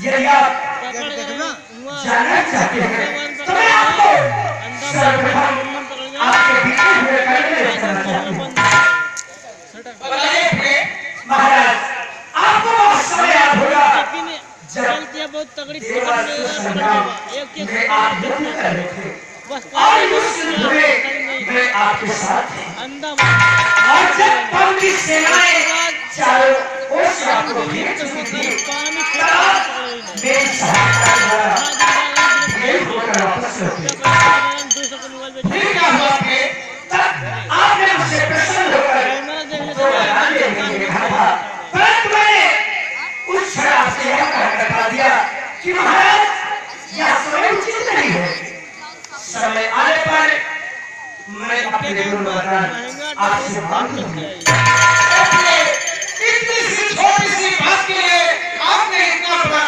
यदि आप जानना चाहते हैं तो मैं आपको सर्वप्रथम आपके बीते हुए करने बताना चाहता हूँ। महाराज आपको बहुत समय याद होगा जब देवासुर संग्राम में आप युद्ध कर रहे थे और उस युद्ध में मैं आपके साथ थी और जब पांडव की सेनाएं चारों ओर से आपको घेर चुकी थी तब मेरी सहायता द्वारा घेर होकर वापस लौटे। फिर क्या हुआ कि तब आपने मुझसे प्रसन्न होकर तो बनाने के लिए कहा था, परंतु मैंने उस क्षण आपसे यह कहकर बता दिया कि महाराज यह समय उचित नहीं है। समय आने पर मैं अपने गुरु वरदान आपसे मांग लूंगा। इतनी सी छोटी सी बात के लिए आपने इतना बड़ा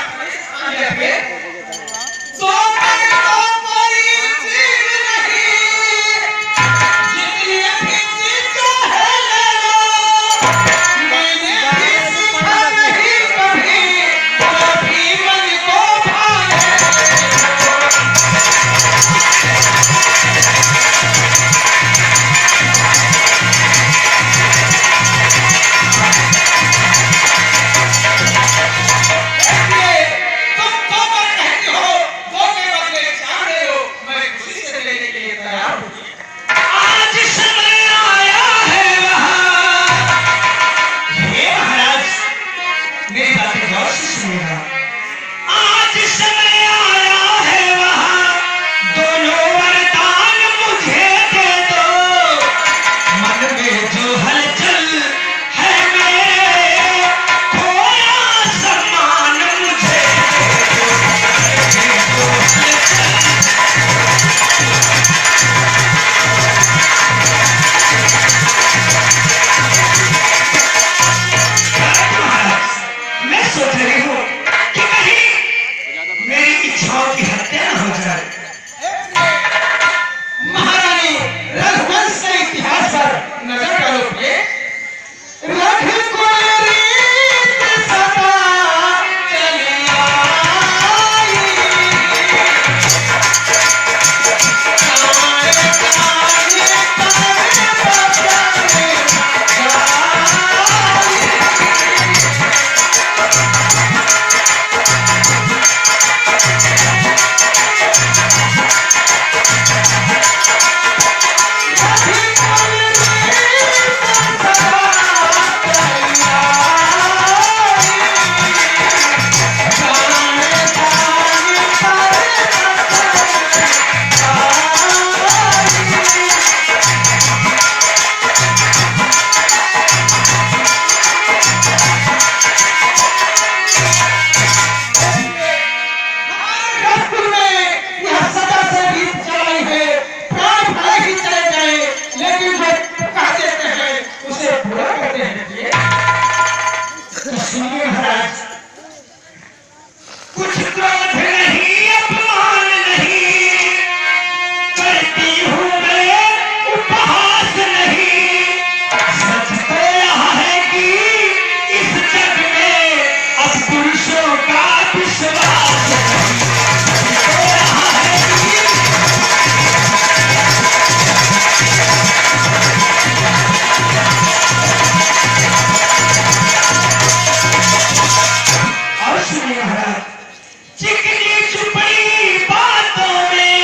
सुनिएगा। आज समय आया है वहाँ दोनों वरदान मुझे दे दो, मन में जो हलचल है मेरे खोया सम्मान मुझे दे दो। मैं सोच रही हूँ कि कहीं मेरी इच्छाओं की हत्या न हो जाए। महारानी रघुवंश के इतिहास पर नजर डालोगे, रघुकुमारी सदा चली आई, कुछ क्रोध नहीं, अपमान नहीं, करती हूँ मैं उपहास नहीं। सच तो यह है कि इस जग में अब पुरुषों का विश्वास नहीं। सच तो यह है कि और सुनिए महाराज, चिकनी चुपड़ी बातों में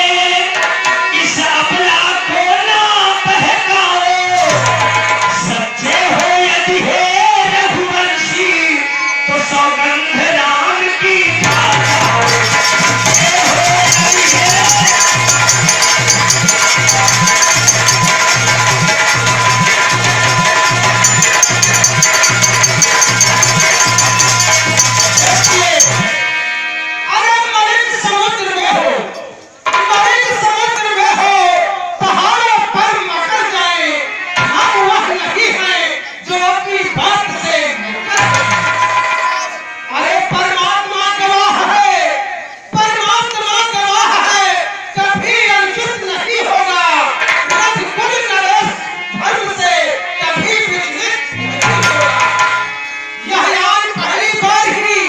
इस अबला को ना बहकाओ। सच्चे हो यदि हे रघुवंशी तो सौगंध राम की खाओ। सच्चे हो यदि हे अरे मलिक समुद्र में हो, मलिक समुद्र में हो, पहाड़ों पर मकर जाए, हम वह नहीं है जो अपनी बात से मुकर जाए। अरे परमात्मा गवाह है, परमात्मा गवाह है, कभी अनुचित नहीं होगा। रघुकुल नरेश धर्म से कभी विचलित नहीं होगा। यह यान पहली बार ही,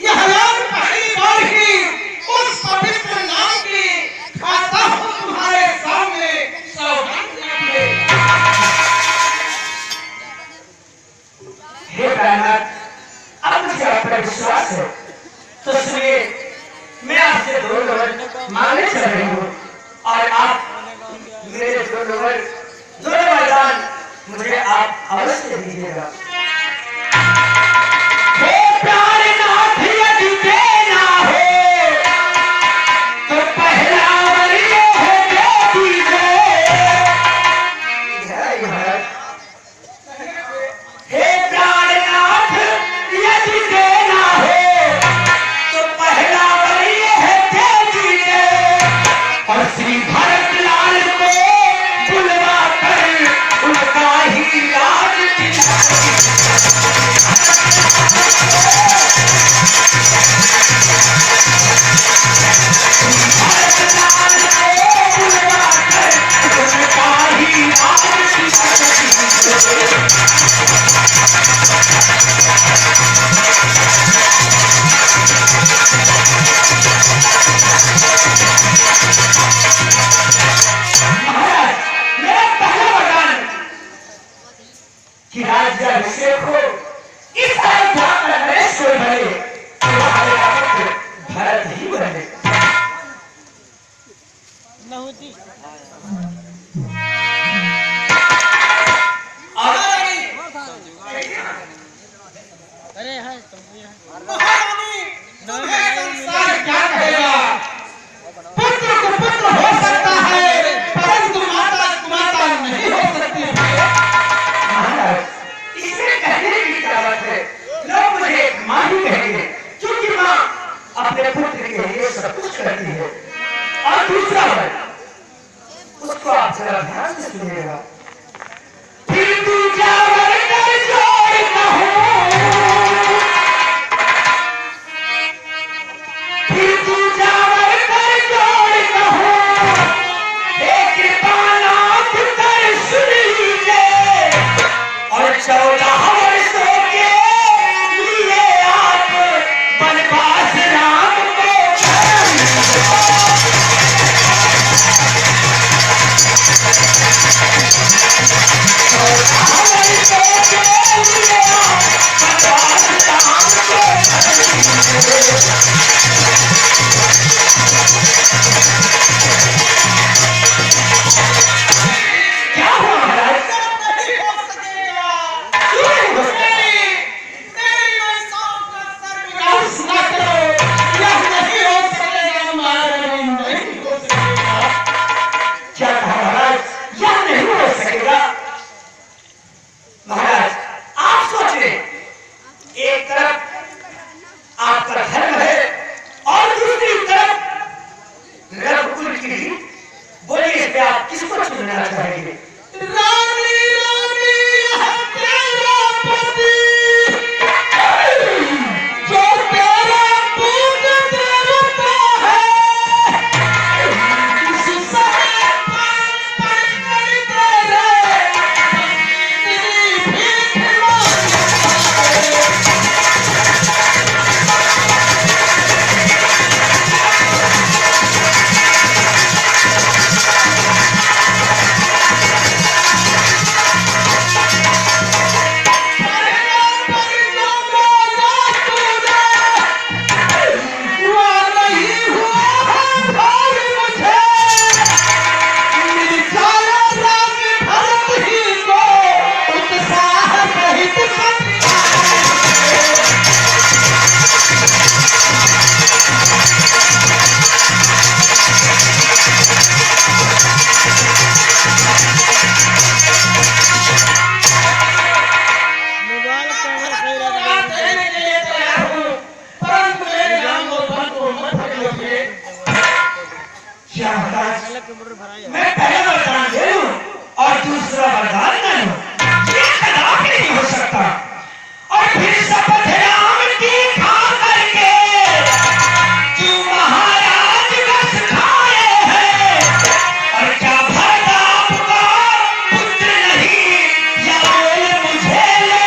यह यान पहली बार ही उस पवित्र नाम की खाता हूँ तुम्हारे सामने सौगंध लेके। हे कायनात, अब मुझे आप पर विश्वास है, तो सुनिए, मैं आपसे दो नंबर मांगने चल रही हूँ और आप मेरे दो नंबर दोनों वरदान मुझे आप अवश्य दीजिएगा। हे प्राणनाथ यदि देना हो तो पहला वर ये है दे दीजिए। हे प्राणनाथ यदि देना हो तो पहला वर ये है दे दीजिए। और श्री भरत लाल को बुलवा कर उनका ही राज दिलाइए। मैं पहला वरदान दे लूं और दूसरा वरदान न लूं, ये कदापि नहीं हो सकता। और फिर शपथ राम की खा करके जो महाराज रस खाए हैं, और क्या भरत आपका पुत्र नहीं, या बोल मुझे ले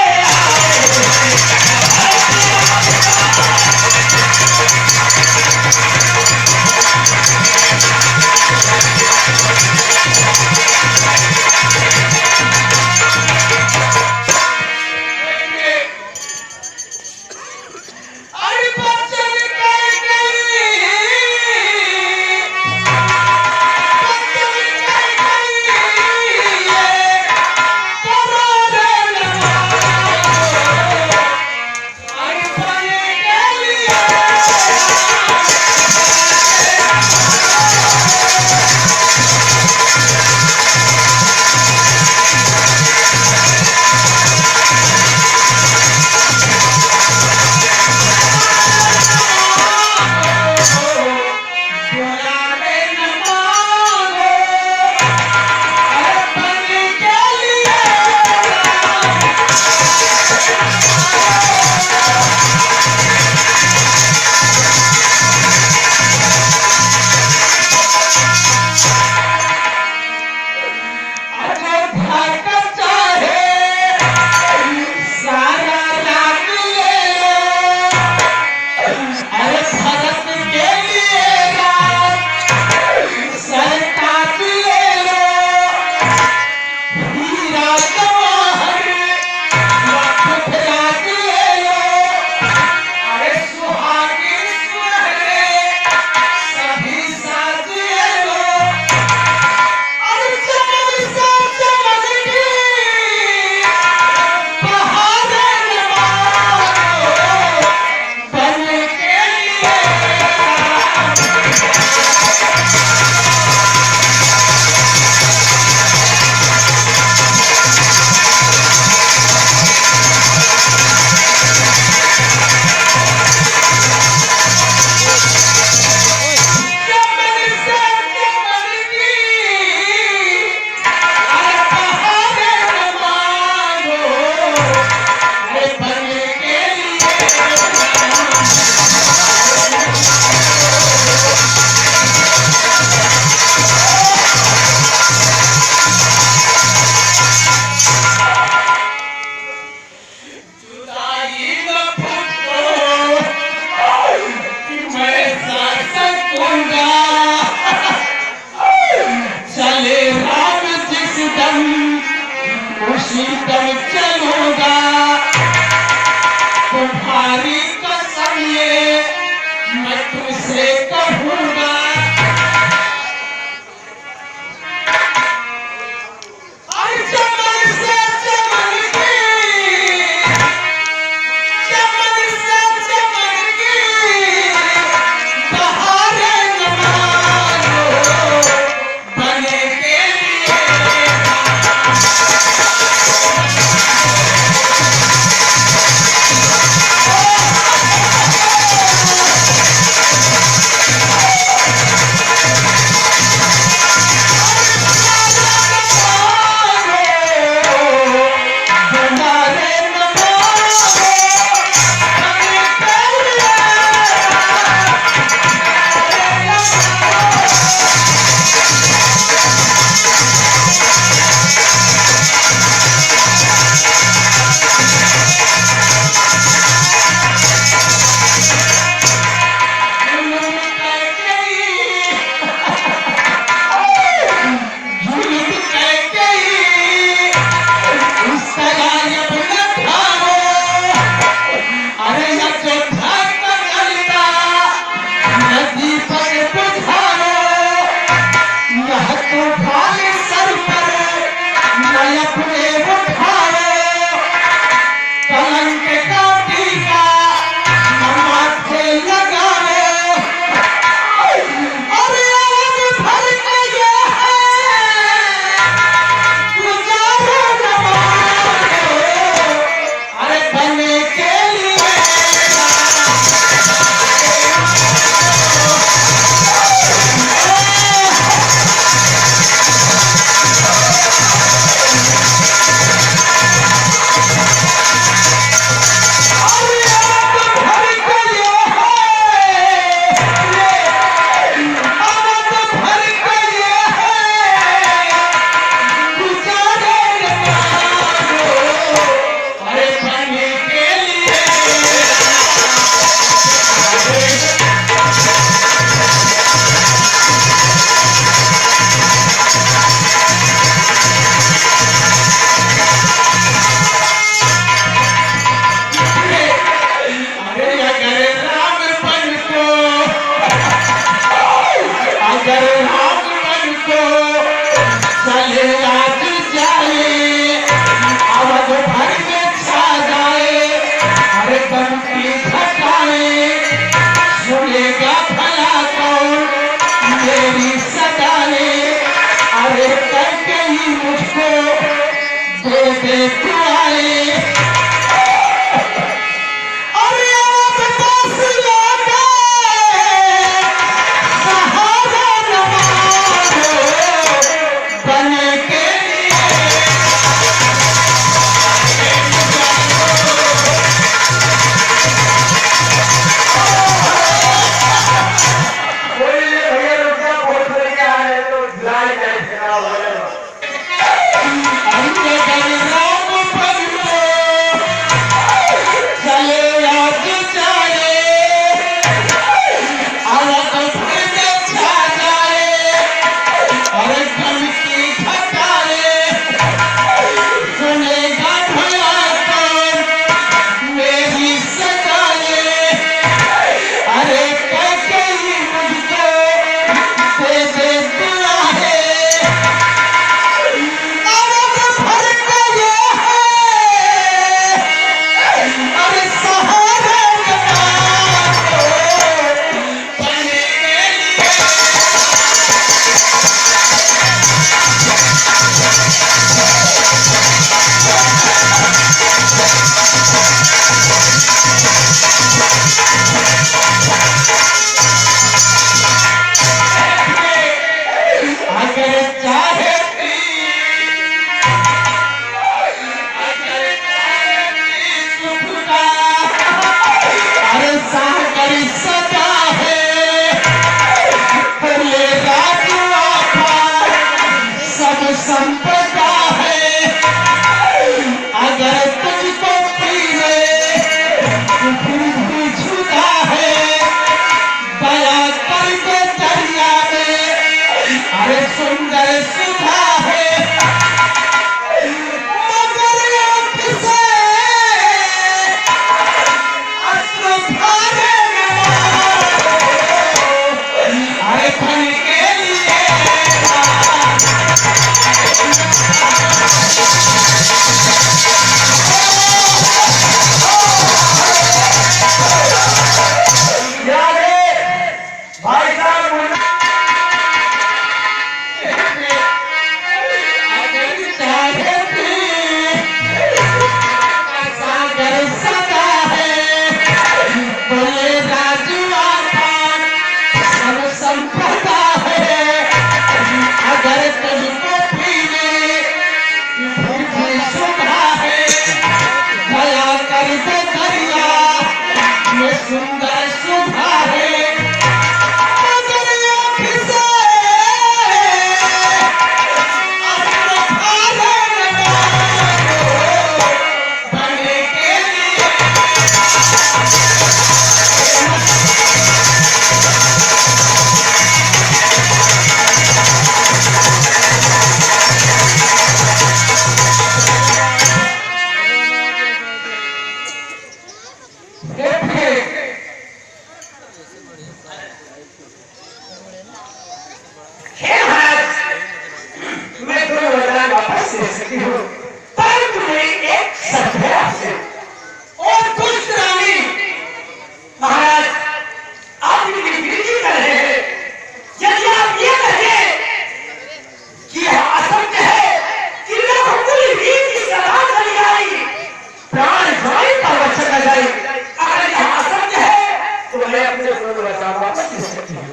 मैं अपने को बचा वापस ले सकती हूँ।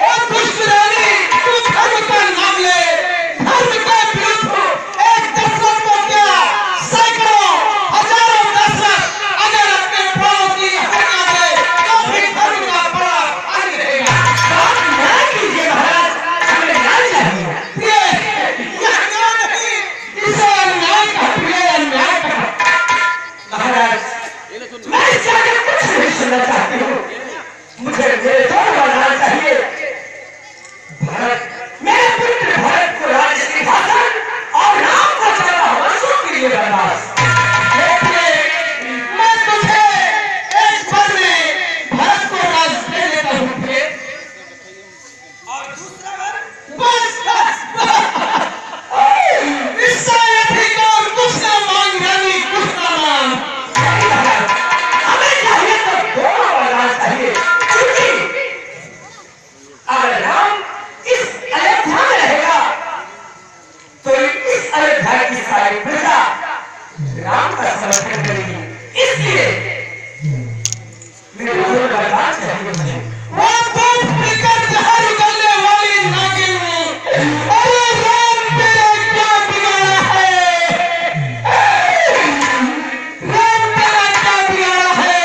और दुष्ट रानी, तू धर्म का नाम ले, धर्म के विरुद्ध एक दशरथ को क्या, सैकड़ों हजारों दशरथ अगर अपने प्राणों की हत्या करे तो फिर धर्म का बड़ा अंग रहेगा। आप न्याय कीजिए महाराज, हमें न्याय चाहिए। यह न्याय नहीं, इसे अन्याय कहते हैं, अन्याय कहते हैं। महाराज मैं इससे आगे कुछ नहीं सुनना चाहती हूँ। मुझे मेरे दोनों वरदान चाहिए। भरत, मेरे पुत्र भरत को राज्य सिंहासन और राम को 14 वर्षों के लिए वनवास। मैं तुझे एक पल में भरत को राज दे देता हूँ और दूसरा बार बस इससे अधिक और कुछ ना मांग रानी, कुछ ना मांग। हमें चाहिए तो दोनों वरदान चाहिए, क्योंकि अगर राम इस अयोध्या में रहेगा तो इस अयोध्या की सारी प्रजा राम का समर्थन करेगी। इसलिए मेरे दोनों वरदान चाहिए मुझे। वो दूध पीकर जहर उगलने वाली नागिन, अरे राम तेरा क्या बिगाड़ा है? राम तेरा क्या बिगाड़ा है?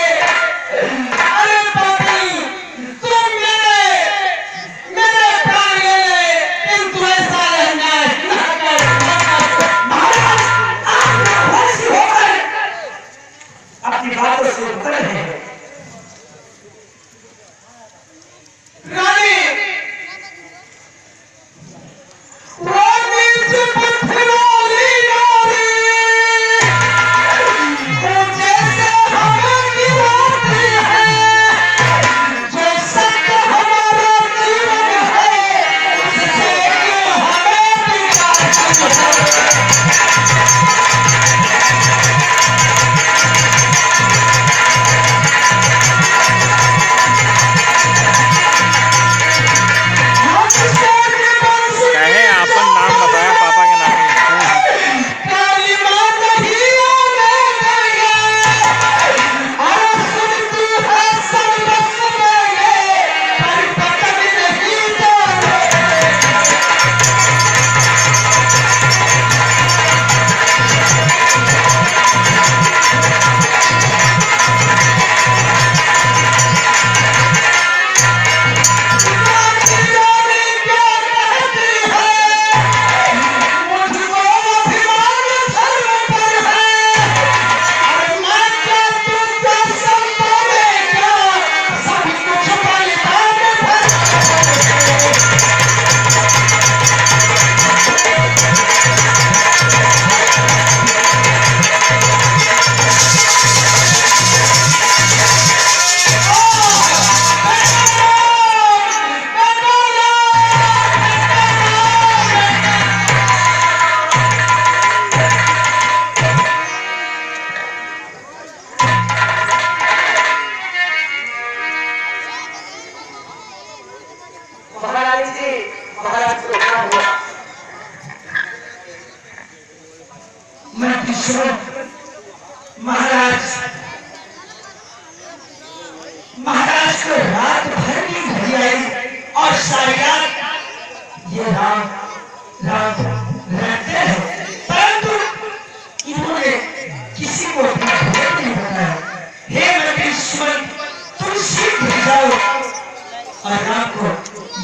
अरे पापी, तुम मेरे प्राण ले ले, किंतु ऐसा अन्याय ना कर। महाराज, आप निर्भय होकर अपनी बातों से मुकर रहे हैं। रानी, वो नीच पत्थरोली नारी, वो जैसे हमें गिराती है, जो सत्य हमारा जीवन है, उससे क्यों हमें बिगाड़ती है? कहे आपन नाम बताया, पापा के नाम नहीं। काली माता ही आने गए, और सुनती है सब रस गए, पर पकड़ नहीं जाते। महाराज जी, महाराज को क्या हुआ? मैं किशोर, महाराज को रात भर की घड़ी आई और सारी रात ये राम राम रहते हैं, परंतु इन्होंने किसी को अपना भेद नहीं बताया। हे मनुष्य, तुम शीघ्र जाओ और राम को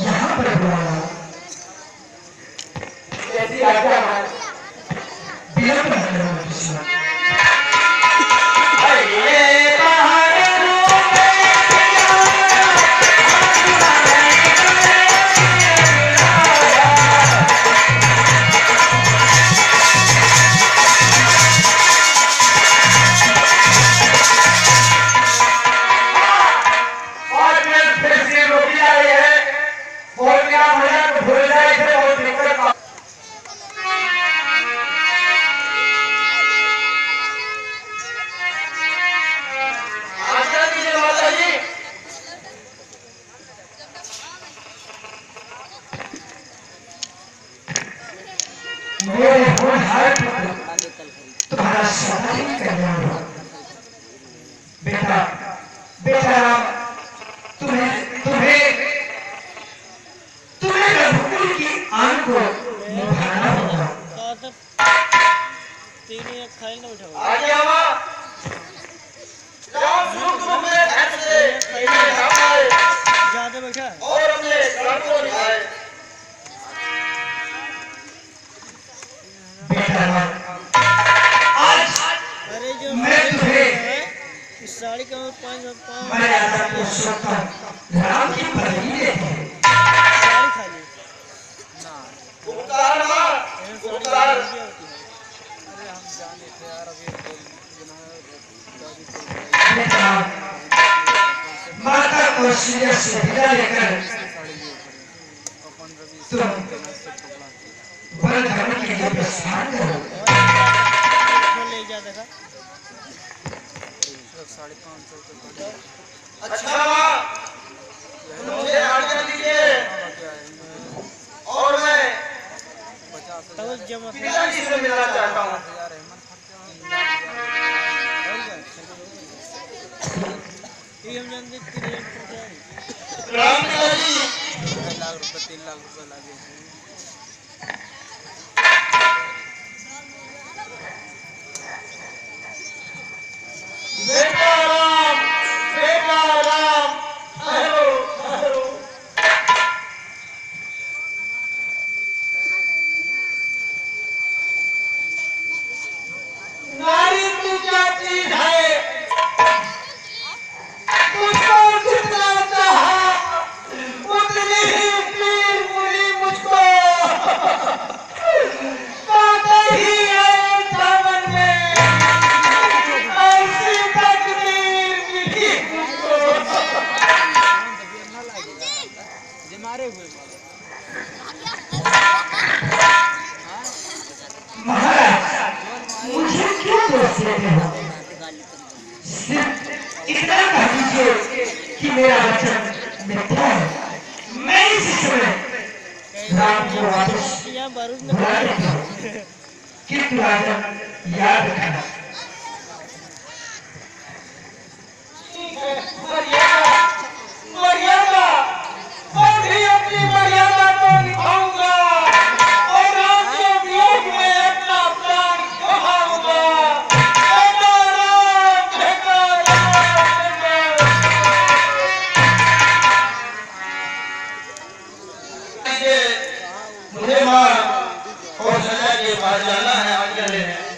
यहाँ पर बुलाओ। कैसी आज्ञा महाराज? विलंब न करो मनुष्य। मेरे होनहार पुत्र तुम्हारा स्वागत करने आया। बेटा बेटा राम, तुम बैठा है। और अपने कर्म को निभाए। बेटा आज अरे जो मैं तुम्हें है इस साड़ी का 5 मर्यादा पुरुषोत्तम राम की पत्नी देते हैं। साड़ी खा ली उपकार मां, उपकार। माता कौशल्या से विदा लेकर तुम वन धर्म के लिए प्रस्थान करो। ले जा देखा अच्छा मां, मुझे आज्ञा दीजिए और मैं तब जमा पिताजी से मिलना चाहता हूँ। ये हम जानते थे राम पिताजी। 3 लाख रुपए लगे। बेटा राम, बेटा राम, ठहरो ठहरो। नारी तू क्या चीज है, तुझको जितना चाहा उतनी ही पीर मिली मुझको। काटे ही है दामन में, ऐसी तकदीर मिली मुझको। मारे हुए महाराज मुझे क्यों दोष देते हो? सिर्फ इतना कह दीजिए कि मेरा वचन मिथ्या है। मैं इसी समय राम को वापस यहाँ बारूद बुला लूंगा, किंतु राजन याद रखना। मर्यादा, मर्यादा, मैं भी अपनी मर्यादा को निभाऊंगा और राम के वियोग में अपना प्राण गवाऊंगा। बेटा राम, बेटा राम, बेटा। मुझे मां और सजा के पास जाना है, आज्ञा लेने।